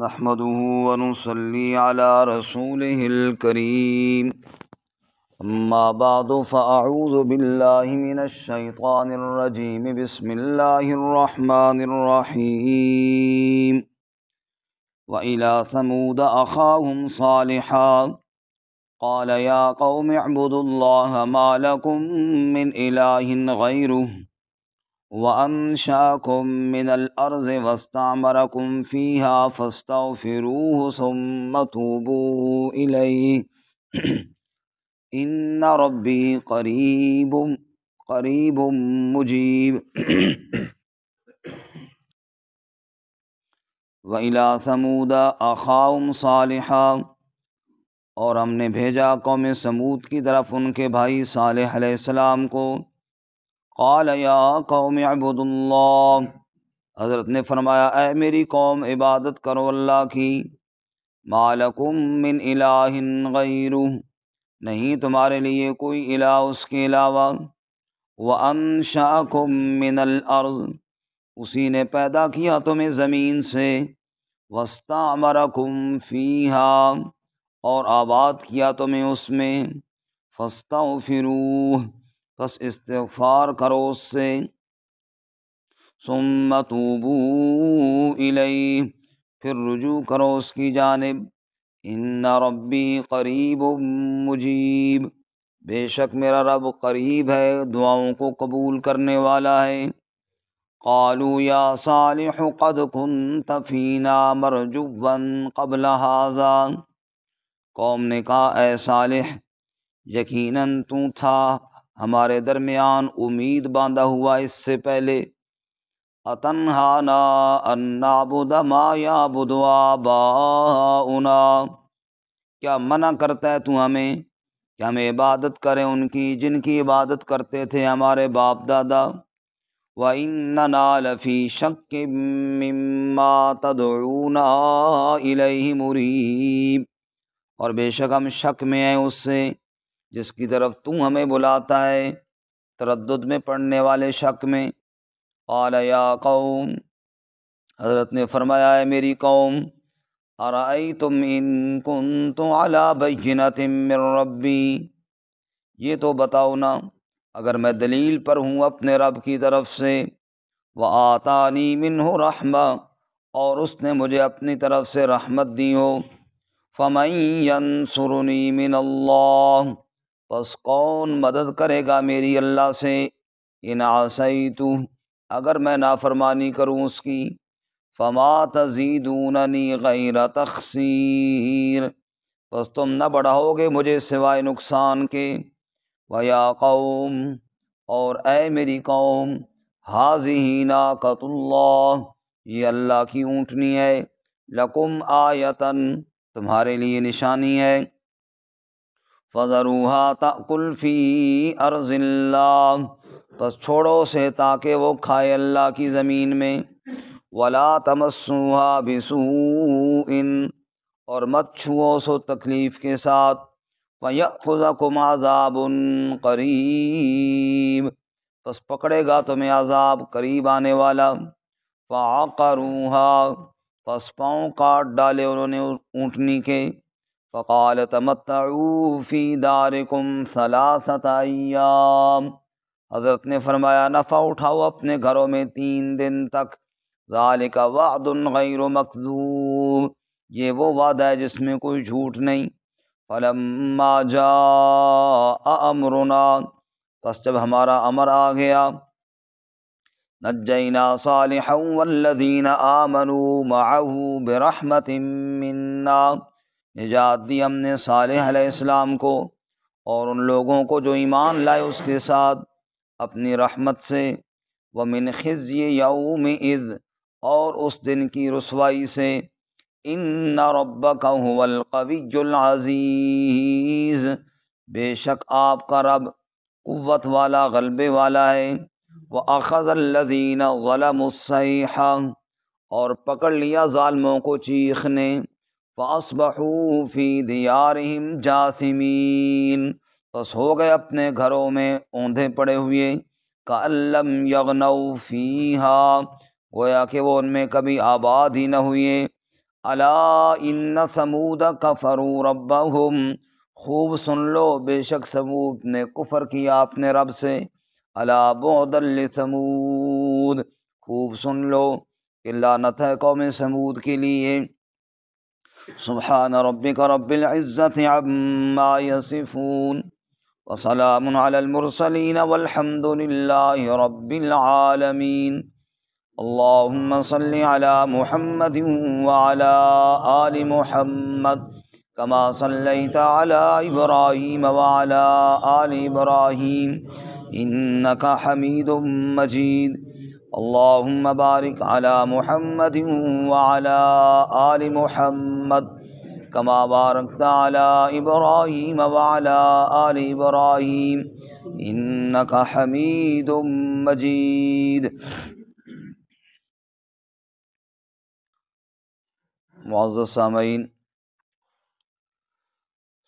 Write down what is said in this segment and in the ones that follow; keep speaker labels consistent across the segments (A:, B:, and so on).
A: نحمده ونصلي على رسوله الكريم أما بعد فأعوذ بالله من الشيطان الرجيم بسم الله الرحمن الرحيم وإلى ثمود أخاهم صالحا قال يا قوم اعبدوا الله ما لكم من إله غيره وأنشأكم من الأرض واستعمركم فيها فاستغفروه ثم توبوا إليه إن ربي قريب مجيب وإلى ثمود أخاهم صالحا، اور ہم نے بھیجا قوم سمود کی طرف ان کے بھائی صالح علیہ السلام کو۔ قال یا قوم اعبدوا اللہ، حضرت نے فرمایا اے میری قوم عبادت کرو اللہ کی۔ ما لکم من الہ غیرہ، نہیں تمہارے لیے کوئی الہ اس کے علاوہ۔ وانشأکم من الارض، اسی نے پیدا کیا تمہیں زمین سے۔ واستعمرکم فیہا، اور آباد کیا تمہیں اس میں۔ فاستغفروہ، پس استغفار کرو اس سے۔ ثم توبوا الیہ، پھر رجوع کرو اس کی جانب۔ ان ربی قریب مجیب، بے شک میرا رب قریب ہے، دعاؤں کو قبول کرنے والا ہے۔ قالوا یا صالح قد كنت فینا مرجوا قبل هذا، قوم نے کہا اے صالح یقیناً تو تھا ہمارے درمیان امید باندھا ہوا اس سے پہلے۔ اتنہانا ان نعبد ما یعبد آباؤنا، کیا منع کرتا ہے تو ہمیں کہ ہم عبادت کریں ان کی جن کی عبادت کرتے تھے ہمارے باپ دادا۔ وَإِنَّنَا لَفِي شَكٍّ مِّمَّا تَدْعُونَا إِلَيْهِ مُرِيبٍ، اور بے شک ہم شک میں ہیں اس سے جس کی طرف تو ہمیں بلاتا ہے، تردد میں پڑنے والے شک میں۔ قال یا قوم، حضرت نے فرمایا اے میری قوم، ارأیتم ان کنت علی بینۃ من ربی، یہ تو بتاؤ نا اگر میں دلیل پر ہوں اپنے رب کی طرف سے۔ وآتانی منہ رحمہ، اور اس نے مجھے اپنی طرف سے رحمت دی ہو۔ فمن ینصرنی من اللہ، پس کون مدد کرے گا میری اللہ سے۔ ان عصیتہ، اگر میں نافرمانی کروں اس کی۔ فما تزیدوننی غیر تخسیر، پس تم نہ بڑھاؤ گے مجھے سوائے نقصان کے۔ ویا قوم، اور اے میری قوم، ھذہ ناقۃ اللہ، یہ اللہ کی اونٹنی ہے۔ لکم آیۃ، تمہارے لیے نشانی ہے۔ فذروها تأکل فی ارض اللہ، پس چھوڑو اسے تاکہ وہ کھائے اللہ کی زمین میں۔ ولا تمسوها بسوء، اور مت چھوؤ سو تکلیف کے ساتھ۔ فیأخذکم عذاب قریب، پس پکڑے گا تمہیں عذاب قریب آنے والا۔ فعقروها، پس پاؤں کاٹ ڈالے انہوں نے اونٹنی کے۔ فقال تمتعوا فی دارکم ثلاثۃ ایام، حضرت نے فرمایا نفع اٹھاؤ اپنے گھروں میں 3 دن تک۔ ذالک وعد غیر مکذوب، یہ وہ وعدہ ہے جس میں کوئی جھوٹ نہیں۔ فلما جاء امرنا، پس جب ہمارا امر آ گیا۔ نجینا صالحا والذین آمنوا معه برحمت منا، نجات دی ہم نے صالح علیہ السلام کو اور ان لوگوں کو جو ایمان لائے اس کے ساتھ اپنی رحمت سے۔ ومن خزی یومئذ، اور اس دن کی رسوائی سے۔ ان ربک هو القوی العزیز، بے شک آپ کا رب قوت والا غلبے والا ہے۔ وَأَخَذَ الَّذِينَ ظَلَمُوا الصَّيْحَةُ، اور پکڑ لیا ظالموں کو چیخ نے۔ فَأَصْبَحُوا فِي دِيَارِهِمْ جَاثِمِينَ، پس ہو گئے اپنے گھروں میں اوندھے پڑے ہوئے۔ كَأَن لَّمْ يَغْنَوْا فِيهَا، گویا کہ وہ ان میں کبھی آباد ہی نہ ہوئے۔ الا ان ثمود کفروا ربهم، خوب سن لو بے شک ثمود نے کفر کیا اپنے رب سے، الا بعدا لثمود، خوب سن لو کہ لعنت ہے قوم ثمود کے لیے۔ سبحان ربک رب العزة عما یصفون وسلام علی المرسلین والحمد للہ رب العالمین۔ اللهم صل على محمد وعلى آل محمد كما صليت على إبراهيم وعلى آل إبراهيم إنك حميد مجيد۔ اللهم بارك على محمد وعلى آل محمد كما باركت على إبراهيم وعلى آل إبراهيم إنك حميد مجيد۔ معزز سامعین،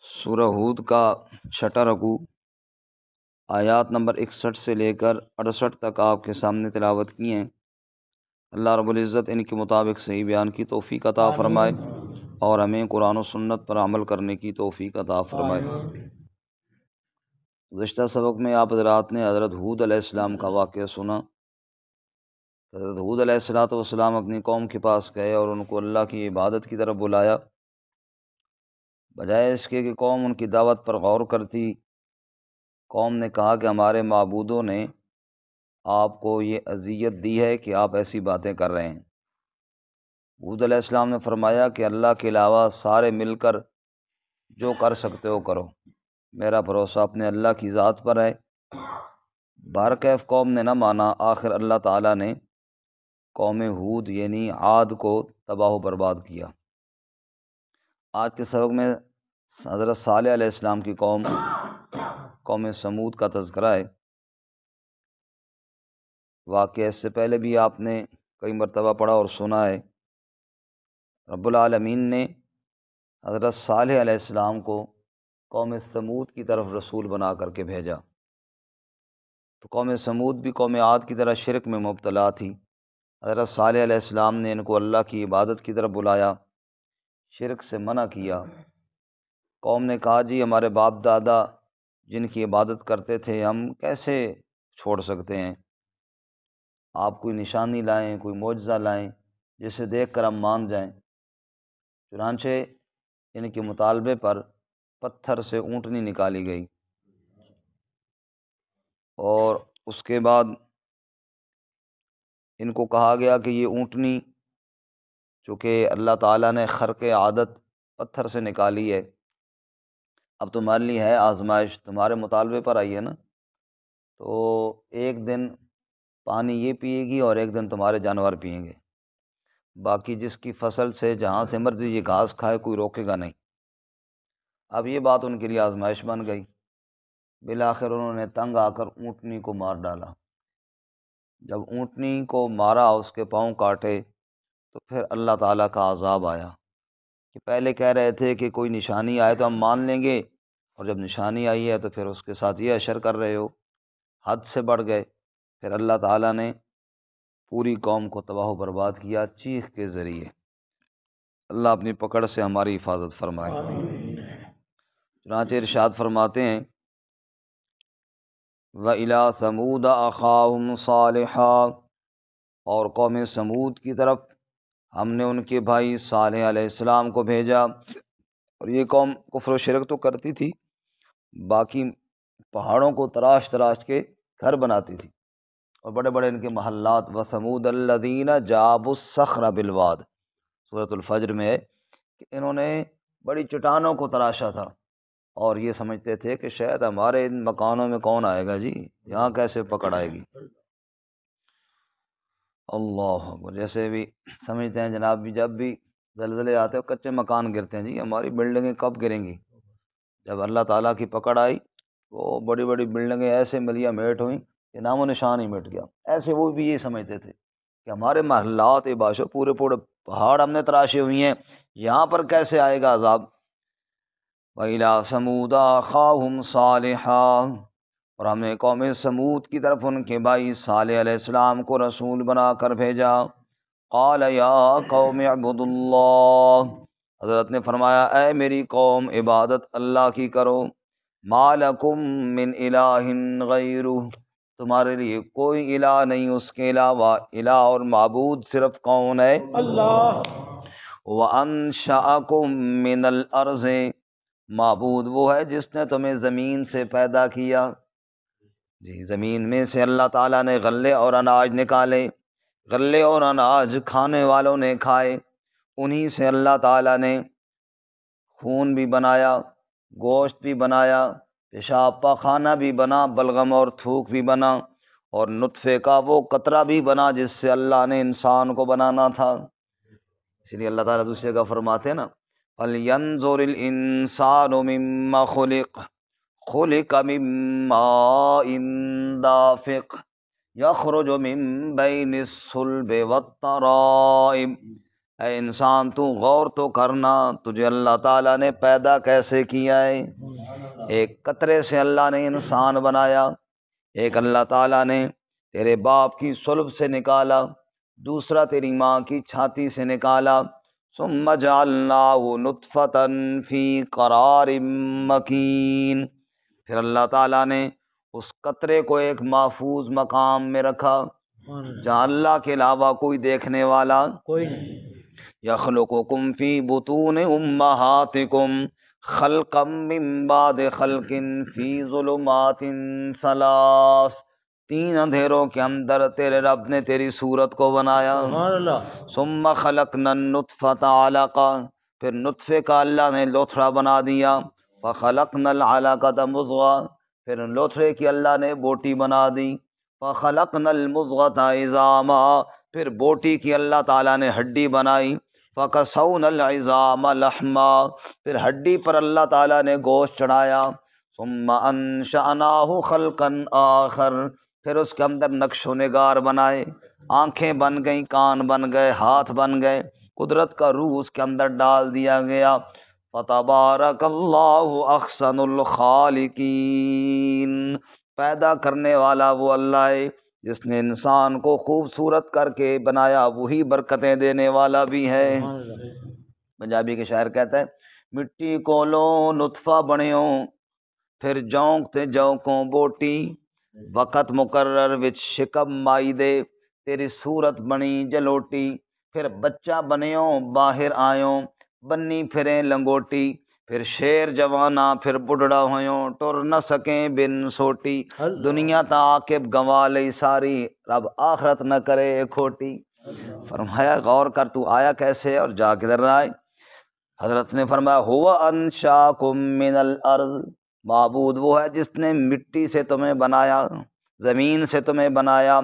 A: سورہ ہود کا چھٹا رکوع آیات نمبر 61 سے لے کر 68 تک آپ کے سامنے تلاوت کی ہیں۔ اللہ رب العزت ان کے مطابق صحیح بیان کی توفیق عطا فرمائے اور ہمیں قرآن و سنت پر عمل کرنے کی توفیق عطا فرمائے۔ گزشتہ سبق میں آپ حضرات نے حضرت ہود علیہ السلام کا واقعہ سنا۔ حضرت ہود علیہ السلام اپنی قوم کے پاس گئے اور ان کو اللہ کی عبادت کی طرف بلایا، بجائے اس کے کہ قوم ان کی دعوت پر غور کرتی۔ قوم نے کہا کہ ہمارے معبودوں نے آپ کو یہ اذیت دی ہے کہ آپ ایسی باتیں کر رہے ہیں۔ ہود علیہ السلام نے فرمایا کہ اللہ کے علاوہ سارے مل کر جو کر سکتے ہو کرو، میرا بھروسہ اپنے اللہ کی ذات پر ہے۔ بہرکیف قوم نے نہ مانا، آخر اللہ تعالیٰ نے قوم ہود یعنی عاد کو تباہ و برباد کیا۔ آج کے سبق میں حضرت صالح علیہ السلام کی قوم سمود کا تذکرہ ہے۔ واقعہ اس سے پہلے بھی آپ نے کئی مرتبہ پڑھا اور سنا ہے۔ رب العالمین نے حضرت صالح علیہ السلام کو قوم سمود کی طرف رسول بنا کر کے بھیجا، تو قوم سمود بھی قوم عاد کی طرح شرک میں مبتلا تھی۔ حضرت صالح علیہ السلام نے ان کو اللہ کی عبادت کی طرف بلایا، شرک سے منع کیا۔ قوم نے کہا جی ہمارے باپ دادا جن کی عبادت کرتے تھے ہم کیسے چھوڑ سکتے ہیں، آپ کوئی نشانی لائیں، کوئی معجزہ لائیں جسے دیکھ کر ہم مان جائیں۔ چنانچہ ان کے مطالبے پر پتھر سے اونٹنی نکالی گئی، اور اس کے بعد ان کو کہا گیا کہ یہ اونٹنی چونکہ اللہ تعالیٰ نے خرق عادت پتھر سے نکالی ہے، اب تمہارے لیے ہے آزمائش، تمہارے مطالبے پر آئی ہے نا، تو ایک دن پانی یہ پیے گی اور ایک دن تمہارے جانور پئیں گے، باقی جس کی فصل سے جہاں سے مرضی یہ گھاس کھائے کوئی روکے گا نہیں۔ اب یہ بات ان کے لیے آزمائش بن گئی۔ بالآخر انہوں نے تنگ آ کر اونٹنی کو مار ڈالا۔ جب اونٹنی کو مارا، اس کے پاؤں کاٹے، تو پھر اللہ تعالیٰ کا عذاب آیا کہ پہلے کہہ رہے تھے کہ کوئی نشانی آئے تو ہم مان لیں گے، اور جب نشانی آئی ہے تو پھر اس کے ساتھ یہ اشر کر رہے ہو، حد سے بڑھ گئے۔ پھر اللہ تعالیٰ نے پوری قوم کو تباہ و برباد کیا چیخ کے ذریعے۔ اللہ اپنی پکڑ سے ہماری حفاظت فرمائے۔ چنانچہ ارشاد فرماتے ہیں وَإِلَىٰ ثَمُودَ أَخَاهُمْ صَالِحًا، اور قوم سمود کی طرف ہم نے ان کے بھائی صالح علیہ السلام کو بھیجا۔ اور یہ قوم کفر و شرک تو کرتی تھی، باقی پہاڑوں کو تراش تراش کے گھر بناتی تھی، اور بڑے بڑے ان کے محلات۔ وَثَمُودَ الَّذِينَ جَابُوا الصَّخْرَ بِالْوَادِ، سورۃ الفجر میں ہے کہ انہوں نے بڑی چٹانوں کو تراشا تھا، اور یہ سمجھتے تھے کہ شاید ہمارے ان مکانوں میں کون آئے گا جی، یہاں کیسے پکڑ آئے گی۔ اللہ اکبر، جیسے بھی سمجھتے ہیں جناب بھی جب بھی زلزلے آتے ہیں کچے مکان گرتے ہیں، جی ہماری بلڈنگیں کب گریں گی؟ جب اللہ تعالیٰ کی پکڑ آئی، وہ بڑی بڑی بلڈنگیں ایسے ملیا میٹ ہوئیں کہ نام و نشان ہی مٹ گیا۔ ایسے وہ بھی یہ سمجھتے تھے کہ ہمارے محلات باشو پورے پورے پہاڑ ہم نے تراشے ہوئی ہیں، یہاں پر کیسے آئے گا عذاب۔ وَإِلَىٰ ثَمُودَ أَخَاهُمْ صَالِحًا، اور ہم نے قوم سمود کی طرف ان کے بھائی صالح علیہ السلام کو رسول بنا کر بھیجا۔ قال یا قوم اعبدوا اللہ، حضرت نے فرمایا اے میری قوم عبادت اللہ کی کرو، ما لکم من الہ غیرہ، تمہارے لیے کوئی الہ نہیں اس کے علاوہ، الہ اور معبود صرف کون ہے؟
B: اللہ۔
A: وَأَنشَأَكُم مِّنَ الْأَرْضِ، معبود وہ ہے جس نے تمہیں زمین سے پیدا کیا، جی زمین میں سے اللہ تعالیٰ نے غلے اور اناج نکالے، غلے اور اناج کھانے والوں نے کھائے، انہی سے اللہ تعالیٰ نے خون بھی بنایا، گوشت بھی بنایا، پیشاب پاخانہ بھی بنا، بلغم اور تھوک بھی بنا، اور نطفے کا وہ قطرہ بھی بنا جس سے اللہ نے انسان کو بنانا تھا۔ اس لیے اللہ تعالیٰ دوسری جگہ فرماتے ہیں نا فَلْيَنظُرِ الْإِنسَانُ مِمَّا خُلِقَ خُلِقَ مِن مَّاءٍ دَافِقٍ يَخْرُجُ مِن بَيْنِ الصُّلْبِ وَالتَّرَائِبِ، اے انسان تو غور تو کرنا، تجھے اللہ تعالیٰ نے پیدا کیسے کیا ہے؟ ایک قطرے سے اللہ نے انسان بنایا، ایک اللہ تعالیٰ نے تیرے باپ کی صلب سے نکالا، دوسرا تیری ماں کی چھاتی سے نکالا، ثم جعلناہ نطفۃ فی قرار مکین، پھر اللہ تعالیٰ نے اس قطرے کو ایک محفوظ مقام میں رکھا جہاں اللہ کے علاوہ کوئی دیکھنے والا
B: کوئی نہیں۔
A: یخلقکم فی بطون امہاتکم خلقا من بعد خلق فی ظلمات ثلاث، تین اندھیروں کے اندر تیرے رب نے تیری صورت کو بنایا،
B: سبحان اللہ۔
A: ثم خلقنا النطفۃ علقہ، پھر نطفے کا اللہ نے لوتھڑا بنا دیا، فخلقنا العلقۃ مضغہ، پھر لوتھڑے کی اللہ نے بوٹی بنا دی، فخلقنا المضغۃ عظاما، پھر بوٹی کی اللہ تعالیٰ نے ہڈی بنائی، فکسونا العظام لحما، پھر ہڈی پر اللہ تعالیٰ نے گوشت چڑھایا، ثم انشأناہ خلقا آخر، پھر اس کے اندر نقش و نگار بنائے، آنکھیں بن گئیں، کان بن گئے، ہاتھ بن گئے، قدرت کا روح اس کے اندر ڈال دیا گیا، فتبارک اللہ احسن الخالقین، پیدا کرنے والا وہ اللہ ہے جس نے انسان کو خوبصورت کر کے بنایا، وہی برکتیں دینے والا بھی ہے۔ پنجابی کے شاعر کہتا ہے مٹی کو لو نطفہ بنیو، پھر جونک تے جونکوں بوٹی، وقت مقرر وچ شکم مائی دے، تیری صورت بنی جلوٹی، پھر بچہ بنیو باہر آیوں، بنی پھریں لنگوٹی، پھر شیر جوانا پھر بڑھڑا ہویوں، ٹر نہ سکیں بن سوٹی، دنیا تا عاقب گنوا لئی ساری، رب آخرت نہ کرے کھوٹی۔ فرمایا غور کر تو آیا کیسے اور جا کدھر آئے؟ حضرت نے فرمایا ہوا انشاکم من الارض، معبود وہ ہے جس نے مٹی سے تمہیں بنایا، زمین سے تمہیں بنایا،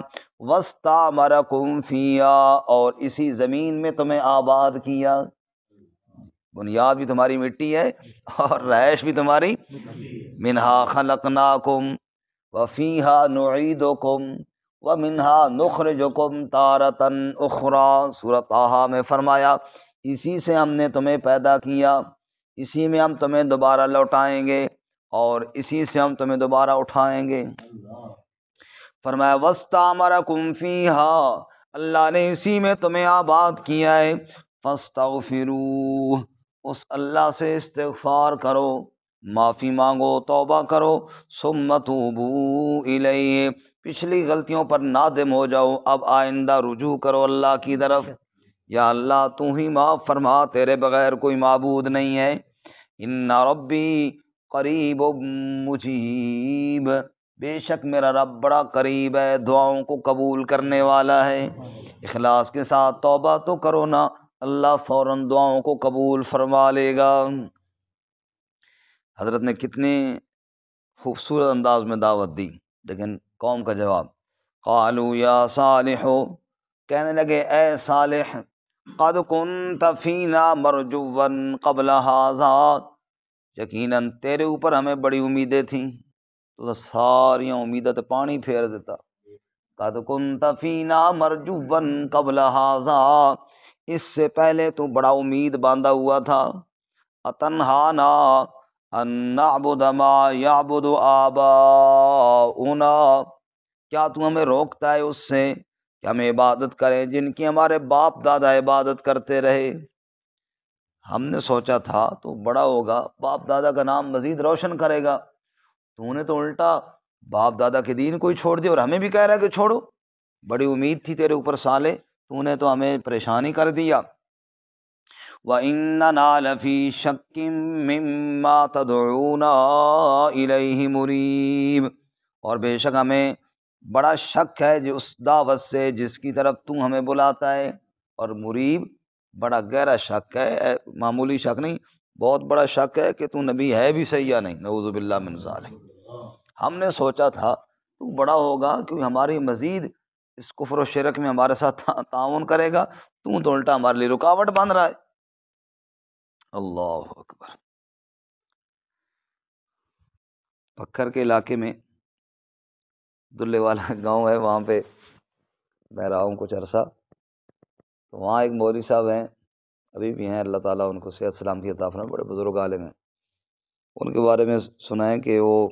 A: واستعمرکم فیہا، اور اسی زمین میں تمہیں آباد کیا، بنیاد بھی تمہاری مٹی ہے اور رہائش بھی تمہاری، منہا خلقناکم وفیہا نعیدکم ومنہا نخرجکم تارۃ اخری، سورۃ طٰہٰ میں فرمایا اسی سے ہم نے تمہیں پیدا کیا، اسی میں ہم تمہیں دوبارہ لوٹائیں گے اور اسی سے ہم تمہیں دوبارہ اٹھائیں گے۔ فرمایا واستعمرکم فیہا، اللہ نے اسی میں تمہیں آباد کیا ہے، فاستغفروہ، اس اللہ سے استغفار کرو، معافی مانگو، توبہ کرو، ثم توبوا الیہ، پچھلی غلطیوں پر نادم ہو جاؤ، اب آئندہ رجوع کرو اللہ کی طرف، یا اللہ تو ہی معاف فرما، تیرے بغیر کوئی معبود نہیں ہے، ان ربی قریب مجیب، بے شک میرا رب بڑا قریب ہے، دعاؤں کو قبول کرنے والا ہے۔ اخلاص کے ساتھ توبہ تو کرو نا، اللہ فوراً دعاؤں کو قبول فرما لے گا۔ حضرت نے کتنے خوبصورت انداز میں دعوت دی، لیکن قوم کا جواب، قالوا یا صالح، کہنے لگے اے صالح، قد کنت فینا مرجوا قبل ھذا، یقیناً تیرے اوپر ہمیں بڑی امیدیں تھیں، تو ساری امیدیں تو پانی پھیر دیتا، قد کنت فینا مرجوا قبل ھذا، اس سے پہلے تو بڑا امید باندھا ہوا تھا، اتنہانا ان نعبد ما یعبد آباؤنا، کیا تو ہمیں روکتا ہے اس سے کہ ہم عبادت کریں جن کی ہمارے باپ دادا عبادت کرتے رہے۔ ہم نے سوچا تھا تو بڑا ہوگا، باپ دادا کا نام مزید روشن کرے گا، تو نے تو الٹا باپ دادا کے دین کو ہی چھوڑ دیا اور ہمیں بھی کہہ رہا ہے کہ چھوڑو۔ بڑی امید تھی تیرے اوپر صالح، تو نے تو ہمیں پریشانی کر دیا۔ وَإِنَّنَا لَفِي شَكٍّ مِّمَّا تَدْعُونَا إِلَيْهِ مُرِيبٍ، اور بے شک ہمیں بڑا شک ہے جو اس دعوت سے جس کی طرف تو ہمیں بلاتا ہے، اور مریب بڑا گہرا شک ہے، معمولی شک نہیں، بہت بڑا شک ہے کہ تو نبی ہے بھی صحیح یا نہیں، نعوذ باللہ من ذالک۔ ہم نے سوچا تھا تو بڑا ہوگا کہ ہماری مزید اس کفر و شرک میں ہمارے ساتھ تعاون کرے گا، تو الٹا ہمارے لیے رکاوٹ بن رہا ہے۔ اللہ اکبر۔ پکھر کے علاقے میں دلے والا گاؤں ہے، وہاں پہ میں رہا ہوں کچھ عرصہ، تو وہاں ایک مولوی صاحب ہیں، ابھی بھی ہیں، اللہ تعالیٰ ان کو صحت سلامتی عطا فرمائے، بڑے بزرگ عالم ہیں۔ ان کے بارے میں سنا ہے کہ وہ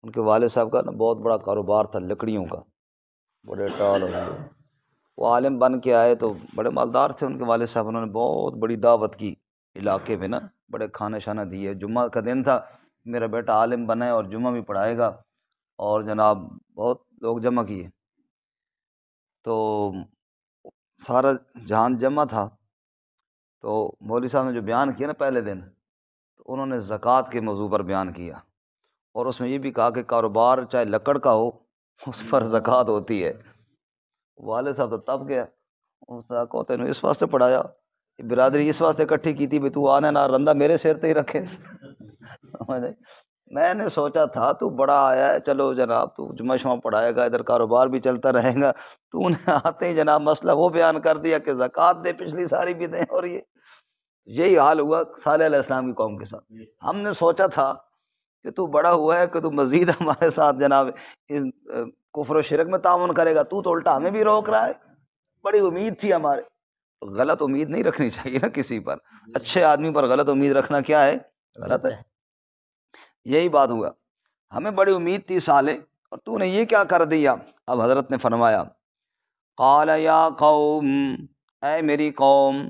A: ان کے والد صاحب کا نا بہت بڑا کاروبار تھا لکڑیوں کا، بڑے ٹال ہو گئے، وہ عالم بن کے آئے تو بڑے مالدار تھے ان کے والد صاحب، انہوں نے بہت بڑی دعوت کی علاقے میں نا، بڑے کھانے شانے دیے، جمعہ کا دن تھا، میرا بیٹا عالم بنا ہے اور جمعہ بھی پڑھائے گا، اور جناب بہت لوگ جمع کیے، تو سارا جہان جمع تھا، تو مولوی صاحب نے جو بیان کیا نا پہلے دن، تو انہوں نے زکوٰۃ کے موضوع پر بیان کیا، اور اس میں یہ بھی کہا کہ کاروبار چاہے لکڑ کا ہو اس پر زکوٰۃ ہوتی ہے۔ والد صاحب تو تب گیا، کو تینوں اس واسطے پڑھایا، برادری اس واسطے اکٹھی کی تھی بھی تو آنے نہ رندہ میرے سر تے ہی رکھے۔ میں نے سوچا تھا تو بڑا آیا ہے، چلو جناب تو جمعہ شمع پڑھائے گا، ادھر کاروبار بھی چلتا رہے گا، تو نے آتے ہی جناب مسئلہ وہ بیان کر دیا کہ زکوٰۃ دے، پچھلی ساری بھی دیں، اور یہی حال ہوا صالح علیہ السلام کی قوم کے ساتھ۔ ہم نے سوچا تھا کہ تو بڑا ہوا ہے کہ تو مزید ہمارے ساتھ جناب کفر و شرک میں تعاون کرے گا، تو الٹا ہمیں بھی روک رہا ہے، بڑی امید تھی ہمارے۔ غلط امید نہیں رکھنی چاہیے نا کسی پر، اچھے آدمی پر غلط امید رکھنا کیا ہے؟ غلط ہے۔ یہی بات ہوا، ہمیں بڑی امید تھی صالح، اور تو نے یہ کیا کر دیا؟ اب حضرت نے فرمایا، قال یا قوم، اے میری قوم،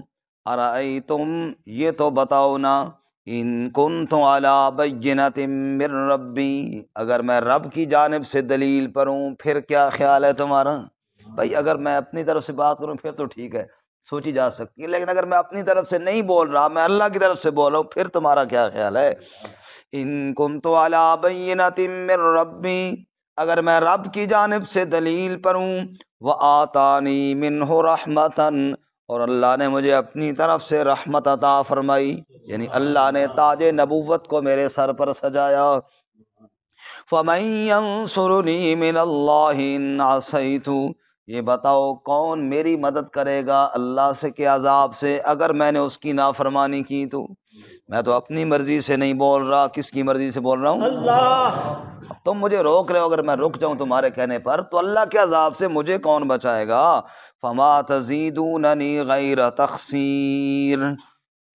A: ارأیتم، یہ تو بتاؤ نا، ان کنت علی بینۃ من ربی، اگر میں رب کی جانب سے دلیل پر ہوں پھر کیا خیال ہے تمہارا؟ بھائی اگر میں اپنی طرف سے بات کروں پھر تو ٹھیک ہے، سوچی جا سکتی ہے، لیکن اگر میں اپنی طرف سے نہیں بول رہا، میں اللہ کی طرف سے بول رہا ہوں، پھر تمہارا کیا خیال ہے؟ ان کنت علی بینۃ من ربی، اگر میں رب کی جانب سے دلیل پر ہوں، وآتانی منہ رحمتا، اور اللہ نے مجھے اپنی طرف سے رحمت عطا فرمائی، یعنی اللہ نے تاج نبوت کو میرے سر پر سجایا، فمن ینصرنی من اللہ ان عصیت، یہ بتاؤ کون میری مدد کرے گا اللہ سے کے عذاب سے اگر میں نے اس کی نافرمانی کی؟ تو میں تو اپنی مرضی سے نہیں بول رہا، کس کی مرضی سے بول رہا ہوں؟ اللہ۔ تم مجھے روک رہے ہو، اگر میں رک جاؤں تمہارے کہنے پر تو اللہ کے عذاب سے مجھے کون بچائے گا؟ فما تزیدوننی غیر تخسیر،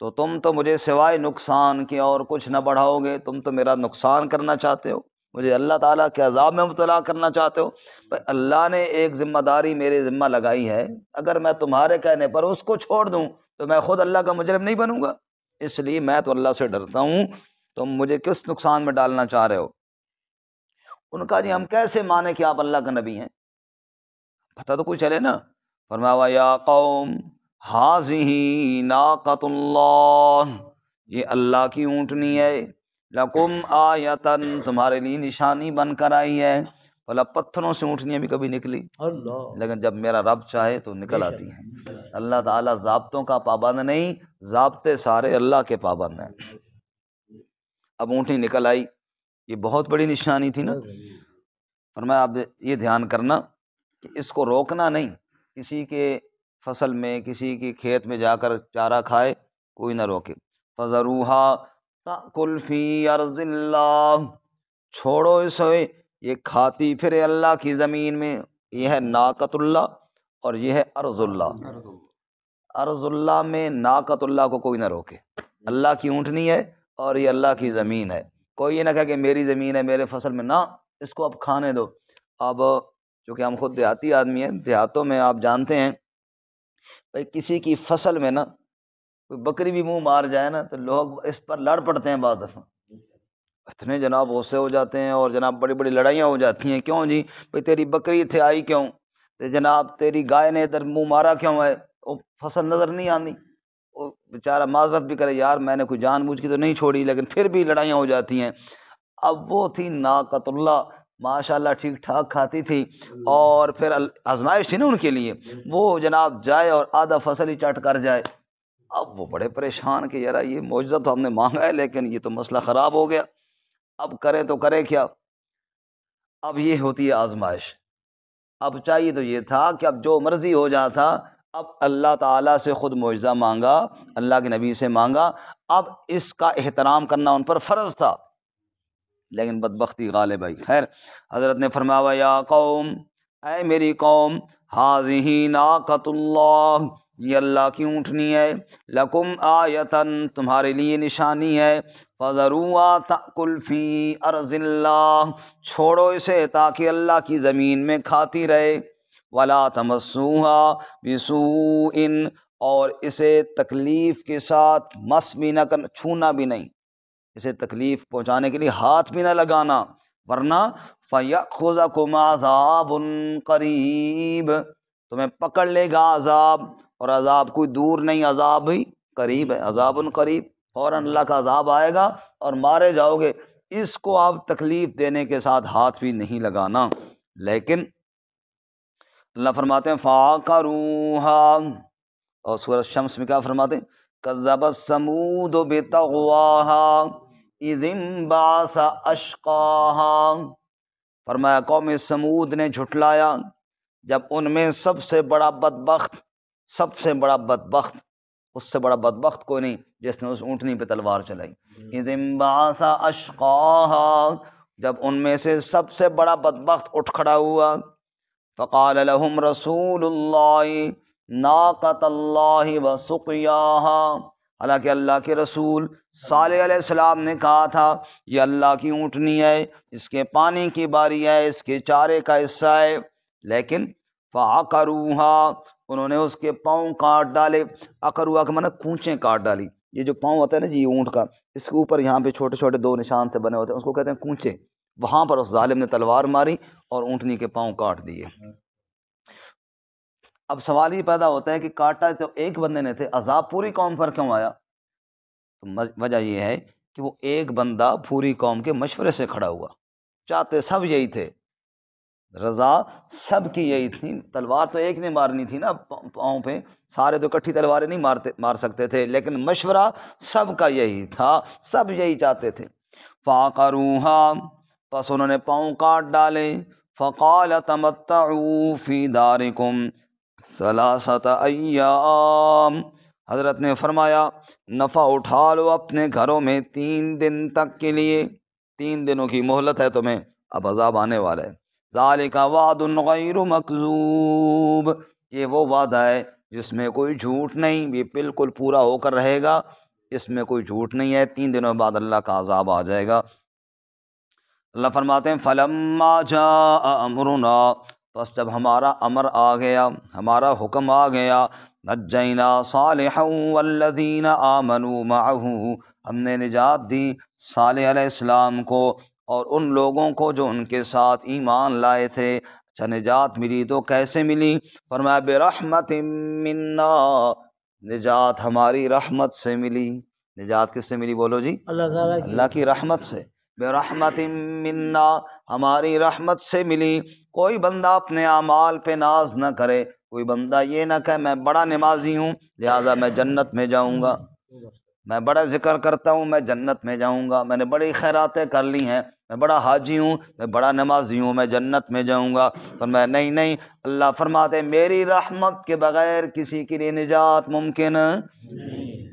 A: تو تم تو مجھے سوائے نقصان کے اور کچھ نہ بڑھاؤ گے، تم تو میرا نقصان کرنا چاہتے ہو، مجھے اللہ تعالیٰ کے عذاب میں مبتلا کرنا چاہتے ہو۔ اللہ نے ایک ذمہ داری میرے ذمہ لگائی ہے، اگر میں تمہارے کہنے پر اس کو چھوڑ دوں تو میں خود اللہ کا مجرم نہیں بنوں گا، اس لیے میں تو اللہ سے ڈرتا ہوں، تم مجھے کس نقصان میں ڈالنا چاہ رہے ہو؟ ان کا جی ہم کیسے مانے کہ آپ اللہ کا نبی ہیں؟ پتہ تو کچھ چلے نا۔ فرمایا یا قوم ھذہ ناقۃ اللہ، یہ اللہ کی اونٹنی ہے، لکم آیتن، تمہارے لیے نشانی بن کر آئی ہے۔ بھلا پتھروں سے اونٹنیاں بھی کبھی نکلی؟ لیکن جب میرا رب چاہے تو نکل آتی ہیں۔ اللہ تعالیٰ ضابطوں کا پابند نہیں، ضابطے سارے اللہ کے پابند ہیں۔ اب اونٹنی نکل آئی، یہ بہت بڑی نشانی تھی نا۔ فرمایا اب یہ دھیان کرنا کہ اس کو روکنا نہیں، کسی کے فصل میں کسی کے کھیت میں جا کر چارہ کھائے کوئی نہ روکے۔ فَذَرُوهَا تَأْكُلْ فِي أَرْضِ اللَّهِ، چھوڑو اسے یہ کھاتی پھرے اللہ کی زمین میں۔ یہ ہے ناقۃ اللہ اور یہ ہے ارض اللہ۔ ارض اللہ میں ناقۃ اللہ کو کوئی نہ روکے، اللہ کی اونٹنی ہے اور یہ اللہ کی زمین ہے، کوئی یہ نہ کہے کہ میری زمین ہے میرے فصل میں، نہ، اس کو اب کھانے دو۔ اب کیونکہ ہم خود دیہاتی آدمی ہیں، دیہاتوں میں آپ جانتے ہیں بھائی کسی کی فصل میں نا کوئی بکری بھی منہ مار جائے نا تو لوگ اس پر لڑ پڑتے ہیں، بعض دفعہ اتنے جناب غصے ہو جاتے ہیں اور جناب بڑی بڑی لڑائیاں ہو جاتی ہیں، کیوں جی بھائی تیری بکری تھے آئی کیوں، جناب تیری گائے نے ادھر منہ مارا کیوں ہے، وہ فصل نظر نہیں آتی، وہ بیچارہ معذرت بھی کرے یار میں نے کوئی جان بوجھ کے تو نہیں چھوڑی، لیکن پھر بھی لڑائیاں ہو جاتی ہیں۔ اب وہ تھی ناقۃ اللہ، ماشاء اللہ ٹھیک ٹھاک کھاتی تھی، اور پھر آزمائش تھی نا ان کے لیے، وہ جناب جائے اور آدھا فصل ہی چٹ کر جائے۔ اب وہ بڑے پریشان کہ یار یہ معجزہ تو ہم نے مانگا ہے لیکن یہ تو مسئلہ خراب ہو گیا، اب کرے تو کرے کیا۔ اب یہ ہوتی ہے آزمائش۔ اب چاہیے تو یہ تھا کہ اب جو مرضی ہو جاتا، اب اللہ تعالیٰ سے خود معجزہ مانگا، اللہ کے نبی سے مانگا، اب اس کا احترام کرنا ان پر فرض تھا، لیکن بدبختی غالب آئی۔ خیر، حضرت نے فرمایا یا قوم، اے میری قوم، ہذہ ناقۃ اللہ، یہ اللہ کی اونٹنی ہے، لکم آیتن، تمہارے لیے نشانی ہے، فذروها تأکل فی ارض اللہ، چھوڑو اسے تاکہ اللہ کی زمین میں کھاتی رہے، ولا تمسوها بسوء، اور اسے تکلیف کے ساتھ مس بھی نہ کرنا، چھونا بھی نہیں، اسے تکلیف پہنچانے کے لیے ہاتھ بھی نہ لگانا، ورنہ فَيَأْخُذَكُمْ عَذَابٌ قَرِيبٌ، تمہیں پکڑ لے گا عذاب، اور عذاب کوئی دور نہیں، عذاب ہی قریب ہے، عذاب قریب، فوراً اللہ کا عذاب آئے گا اور مارے جاؤ گے، اس کو آپ تکلیف دینے کے ساتھ ہاتھ بھی نہیں لگانا۔ لیکن اللہ فرماتے ہیں فَعَقَرُوهَا، اور سورۃ شمس میں کیا فرماتے ہیں كَذَّبَتْ ثَمُودُ بِطَغْوَاهَا إِذِ انبَعَثَ أَشْقَاهَا، فرمایا قوم سمود نے جھٹلایا جب ان میں سب سے بڑا بدبخت، اس سے بڑا بدبخت کوئی نہیں جس نے اس اونٹنی پہ تلوار چلائی، اذ انبعث اشقاها، جب ان میں سے سب سے بڑا بدبخت اٹھ کھڑا ہوا، فقال لهم رسول اللہ ناقۃ اللہ وسقیاها، حالانکہ اللہ کے رسول صالح علیہ السلام نے کہا تھا یہ اللہ کی اونٹنی ہے، اس کے پانی کی باری ہے، اس کے چارے کا حصہ ہے، لیکن فعقروها، انہوں نے اس کے پاؤں کاٹ ڈالے، عقروها کا مطلب کونچیں کاٹ ڈالی، یہ جو پاؤں ہوتا ہے نا جی اونٹ کا، اس کے اوپر یہاں پہ چھوٹے چھوٹے دو نشان سے بنے ہوتے ہیں، اس کو کہتے ہیں کونچے، وہاں پر اس ظالم نے تلوار ماری اور اونٹنی کے پاؤں کاٹ دیے۔ اب سوال یہ پیدا ہوتا ہے کہ کاٹا تو ایک بندے نے تھے، عذاب پوری قوم پر کیوں آیا؟ تو وجہ یہ ہے کہ وہ ایک بندہ پوری قوم کے مشورے سے کھڑا ہوا، چاہتے سب یہی تھے، رضا سب کی یہی تھی، تلوار تو ایک نے مارنی تھی نا پاؤں پہ، سارے تو کٹھی تلواریں نہیں مار سکتے تھے، لیکن مشورہ سب کا یہی تھا، سب یہی چاہتے تھے۔ فَعَقَرُوهَا، پس انہوں نے پاؤں کاٹ ڈالے، فَقَالَ تَمَتَّعُوا فِي دَارِكُمْ ثَلَاثَةَ أَيَّامٍ، حضرت نے فرمایا نفع اٹھا لو اپنے گھروں میں 3 دن تک کے لیے، 3 دنوں کی مہلت ہے تمہیں، اب عذاب آنے والا ہے۔ ذالک وعد غیر مکذوب، یہ وہ وعدہ ہے جس میں کوئی جھوٹ نہیں، یہ بالکل پورا ہو کر رہے گا، اس میں کوئی جھوٹ نہیں ہے، 3 دنوں بعد اللہ کا عذاب آ جائے گا۔ اللہ فرماتے ہیں فلما جاء امرنا، بس جب ہمارا امر آ گیا، ہمارا حکم آ گیا، نجینا صالحا والذین آمنوا معه، ہم نے نجات دی صالح علیہ السلام کو اور ان لوگوں کو جو ان کے ساتھ ایمان لائے تھے۔ اچھا نجات ملی تو کیسے ملی؟ فرمایا برحمت منا، نجات ہماری رحمت سے ملی۔ نجات کس سے ملی بولو جی؟ اللہ کی رحمت سے، برحمت منا، ہماری رحمت سے ملی۔ کوئی بندہ اپنے اعمال پہ ناز نہ کرے، کوئی بندہ یہ نہ کہے میں بڑا نمازی ہوں لہذا میں جنت میں جاؤں گا، میں بڑا ذکر کرتا ہوں میں جنت میں جاؤں گا، میں نے بڑی خیراتیں کر لی ہیں، میں بڑا حاجی ہوں، میں بڑا نمازی ہوں، میں جنت میں جاؤں گا۔ فرمایا نہیں نہیں، اللہ فرماتے میری رحمت کے بغیر کسی کے لیے نجات ممکن نہیں۔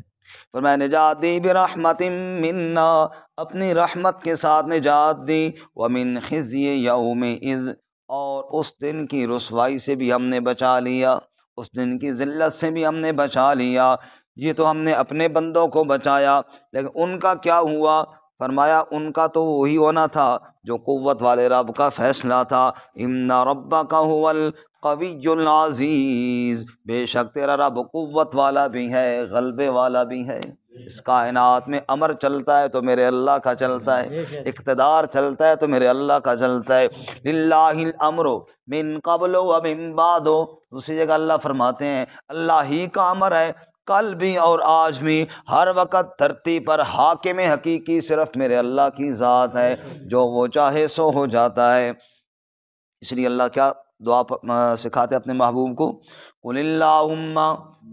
A: فرمایا نجات دی برحمت منا، اپنی رحمت کے ساتھ نجات دی، ومن خزی یومئذ، اور اس دن کی رسوائی سے بھی ہم نے بچا لیا، اس دن کی ذلت سے بھی ہم نے بچا لیا۔ یہ تو ہم نے اپنے بندوں کو بچایا، لیکن ان کا کیا ہوا؟ فرمایا ان کا تو وہی ہونا تھا جو قوت والے رب کا فیصلہ تھا. ان ربک هو القوی العزیز، بے شک تیرا رب قوت والا بھی ہے، غلبے والا بھی ہے. اس کائنات میں امر چلتا ہے تو میرے اللہ کا چلتا ہے، اقتدار چلتا ہے تو میرے اللہ کا چلتا ہے. للہ الامر من قبل و من بعد. دوسری جگہ اللہ فرماتے ہیں اللہ ہی کا امر ہے، کل بھی اور آج بھی، ہر وقت دھرتی پر حاکم حقیقی صرف میرے اللہ کی ذات ہے، جو وہ چاہے سو ہو جاتا ہے. اس لیے اللہ کیا دعا سکھاتے اپنے محبوب کو، قل اللہم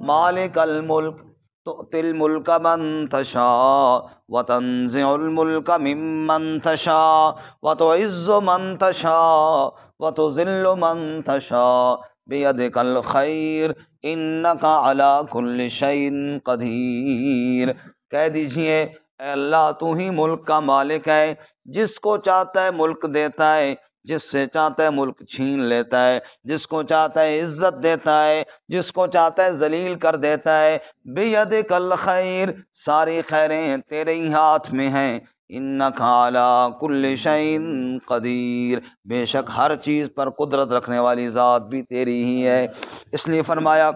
A: مالک الملک تؤتی الملک من تشاء وتنزع الملک ممن تشاء وتعز من تشاء وتذل من تشاء بیدک الخیر انک علی کل شیء قدیر. کہہ دیجئے اے اللہ تو ہی ملک کا مالک ہے، جس کو چاہتا ہے ملک دیتا ہے، جس سے چاہتا ہے ملک چھین لیتا ہے، جس کو چاہتا ہے عزت دیتا ہے، جس کو چاہتا ہے ذلیل کر دیتا ہے. بیدک الخیر، ساری خیریں تیرے ہی ہاتھ میں ہیں. انک علی کل شیء قدیر، بے شک ہر چیز پر قدرت رکھنے والی ذات بھی تیری ہی ہے. اس لیے فرمایا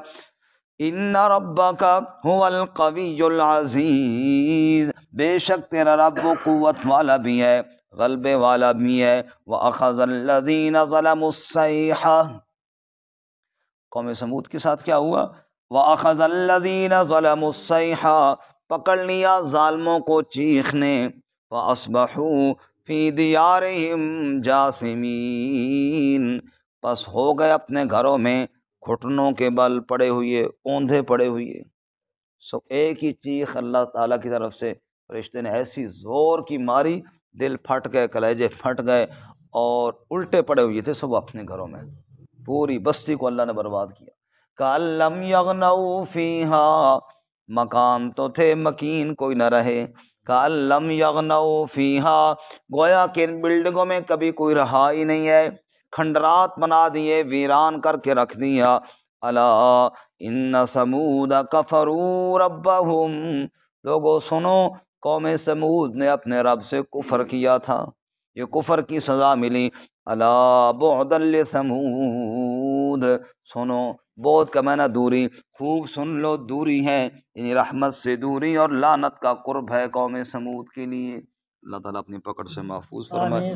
A: ان ربک هو القوی العزیز، بے شک تیرا رب وہ قوت والا بھی ہے، غلبے والا بھی ہے. وَأَخَذَ الَّذِينَ ظَلَمُوا الصَّيْحَةَ، قوم سمود کے ساتھ کیا ہوا؟ وَأَخَذَ الَّذِينَ ظَلَمُوا الصَّيْحَةَ، پکڑ لیا ظالموں کو چیخ نے. فَأَصْبَحُوا فِي دِيَارِهِمْ جَاثِمِينَ، پس ہو گئے اپنے گھروں میں گھٹنوں کے بل پڑے ہوئے، اوندھے پڑے ہوئے. سو ایک ہی چیخ اللہ تعالیٰ کی طرف سے، فرشتے نے ایسی زور کی ماری، دل پھٹ گئے، کلیجے پھٹ گئے، اور الٹے پڑے ہوئے تھے سب اپنے گھروں میں. پوری بستی کو اللہ نے برباد کیا. کَأَن لَّمْ يَغْنَوْا فِيهَا، مکان تو تھے مکین کوئی نہ رہے. کَأَن لَّمْ يَغْنَوْا فِيهَا، گویا کہ ان بلڈنگوں میں کبھی کوئی رہا ہی نہیں ہے، کھنڈرات بنا دیے، ویران کر کے رکھ دیا. الا ان ثمود کفروا ربهم، لوگوں سنو قوم سمود نے اپنے رب سے کفر کیا تھا، یہ کفر کی سزا ملی. الا بعدا لثمود، سنو بعد کا معنی دوری، خوب سن لو دوری ہے، یعنی رحمت سے دوری اور لعنت کا قرب ہے قوم سمود کے لیے. اللہ تعالیٰ اپنی پکڑ سے محفوظ فرمائے.